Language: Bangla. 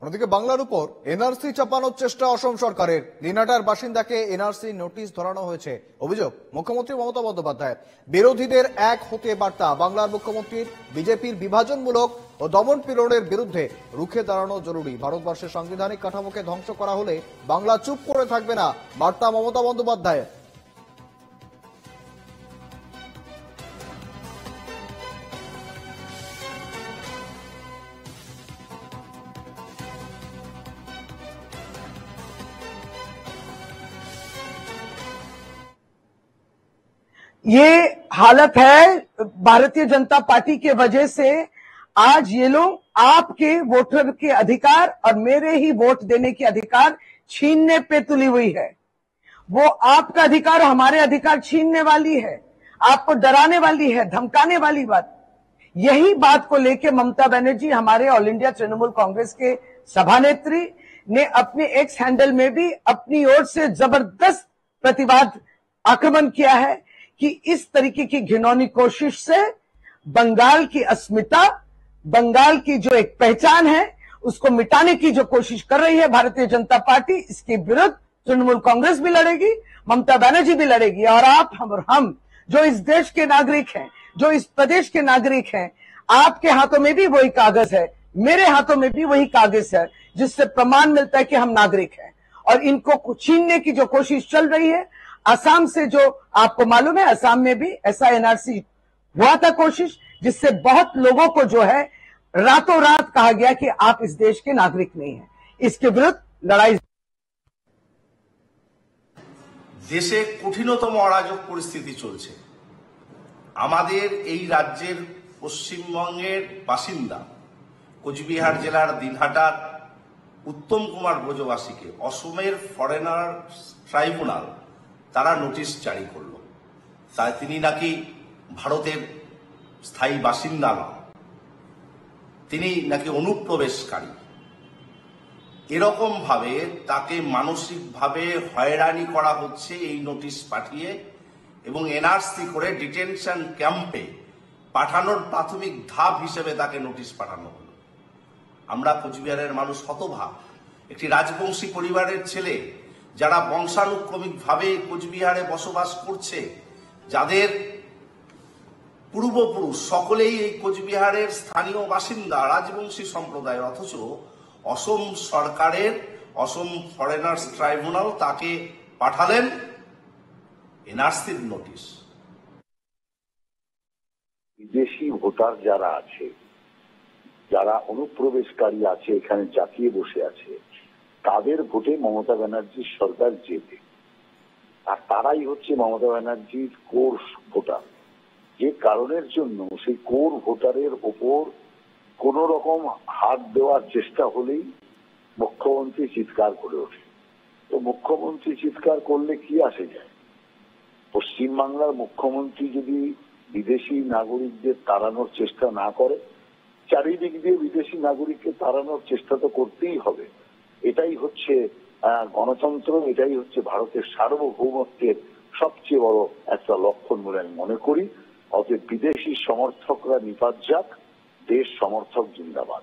অন্যদিকে বাংলার উপর এনআরসি চাপানোর চেষ্টা অসম সরকারের। দিনহাটার বাসিন্দাকে এনআরসি নোটিশ ধরানো হয়েছে। অভিযোগ মুখ্যমন্ত্রী মমতা বন্দ্যোপাধ্যায়ের। বিরোধীদের এক হতে বার্তা। বাংলার মুখ্যমন্ত্রীর বিজেপির বিভাজনমূলক ও দমন পীড়নের বিরুদ্ধে রুখে দাঁড়ানো জরুরি। ভারতবর্ষের সাংবিধানিক কাঠামোকে ধ্বংস করা হলে বাংলা চুপ করে থাকবে না, বার্তা মমতা বন্দ্যোপাধ্যায়ের। ये हालत है भारतीय जनता पार्टी के वजह से। आज ये लोग आपके वोटर के अधिकार और मेरे ही वोट देने के अधिकार छीनने पे तुली हुई है। वो आपका अधिकार हमारे अधिकार छीनने वाली है, आपको डराने वाली है, धमकाने वाली बात। यही बात को लेके ममता बनर्जी, हमारे ऑल इंडिया तृणमूल कांग्रेस के सभानेत्री, ने अपने एक्स हैंडल में भी अपनी ओर से जबरदस्त प्रतिवाद आक्रमण किया है कि इस तरीके की घिनौनी कोशिश से बंगाल की अस्मिता, बंगाल की जो एक पहचान है, उसको मिटाने की जो कोशिश कर रही है भारतीय जनता पार्टी, इसके विरुद्ध तृणमूल कांग्रेस भी लड़ेगी, ममता बनर्जी भी लड़ेगी। और आप हम जो इस देश के नागरिक हैं, जो इस प्रदेश के नागरिक हैं, आपके हाथों में भी वही कागज है, मेरे हाथों में भी वही कागज है, जिससे प्रमाण मिलता है कि हम नागरिक हैं। और इनको छीनने की जो कोशिश चल रही है, असम से जो आपको मालूम है, असम में भी ऐसा एनआरसी हुआ था कोशिश, जिससे बहुत लोगों को जो है रातों रात कहा गया कि आप इस देश के नागरिक नहीं हैं। इसके विरुद्ध लड़ाई। দেশে কঠিনতম অরাজক পরিস্থিতি চলছে। আমাদের এই রাজ্যের পশ্চিমবঙ্গের বাসিন্দা কোচবিহার জেলার দিনহাটার উত্তম কুমার ব্রজবাসীকে অসমের ফরেনার ট্রাইব্যুনাল তারা নোটিশ জারি করল। তাই তিনি নাকি ভারতের স্থায়ী বাসিন্দা নন, তিনি নাকি অনুপ্রবেশকারী। এরকম ভাবে তাকে মানসিকভাবে হয়রানি করা হচ্ছে এই নোটিশ পাঠিয়ে, এবং এনআরসি করে ডিটেনশন ক্যাম্পে পাঠানোর প্রাথমিক ধাপ হিসেবে তাকে নোটিশ পাঠানো হলো। আমরা কোচবিহারের মানুষ হতভাগ। একটি রাজবংশী পরিবারের ছেলে, যারা বংশানুক্রমিকভাবে কোচবিহারে বসবাস করছে, যাদের পূর্বপুরুষ সকলেই এই কোচবিহারের স্থানীয় বাসিন্দা, রাজবংশী সম্প্রদায়ের, অথচ অসম সরকারের অসম ফরেনার্স ট্রাইব্যুনাল তাকে পাঠালেন এনআরসির নোটিশ। বিদেশি ভোটার যারা আছে, যারা অনুপ্রবেশকারী আছে, এখানে জাকিয়ে বসে আছে, তাদের ভোটে মমতা ব্যানার্জির সরকার জেতে। আর তারাই হচ্ছে মমতা ব্যানার্জির কোর ভোটার, যে কারণের জন্য সেই কোর ভোটারের ওপর কোন রকম হাত দেওয়ার চেষ্টা হলেই মুখ্যমন্ত্রী চিৎকার করে ওঠে। তো মুখ্যমন্ত্রী চিৎকার করলে কি আসে যায়? পশ্চিমবাংলার মুখ্যমন্ত্রী যদি বিদেশি নাগরিকদের তাড়ানোর চেষ্টা না করে, চারিদিক দিয়ে বিদেশি নাগরিককে তাড়ানোর চেষ্টা তো করতেই হবে। এটাই হচ্ছে গণতন্ত্র, এটাই হচ্ছে ভারতের সার্বভৌমত্বের সবচেয়ে বড় একটা লক্ষণ বলে আমি মনে করি। অতএব বিদেশি সমর্থকরা নিপাত যাক, দেশ সমর্থক জিন্দাবাদ।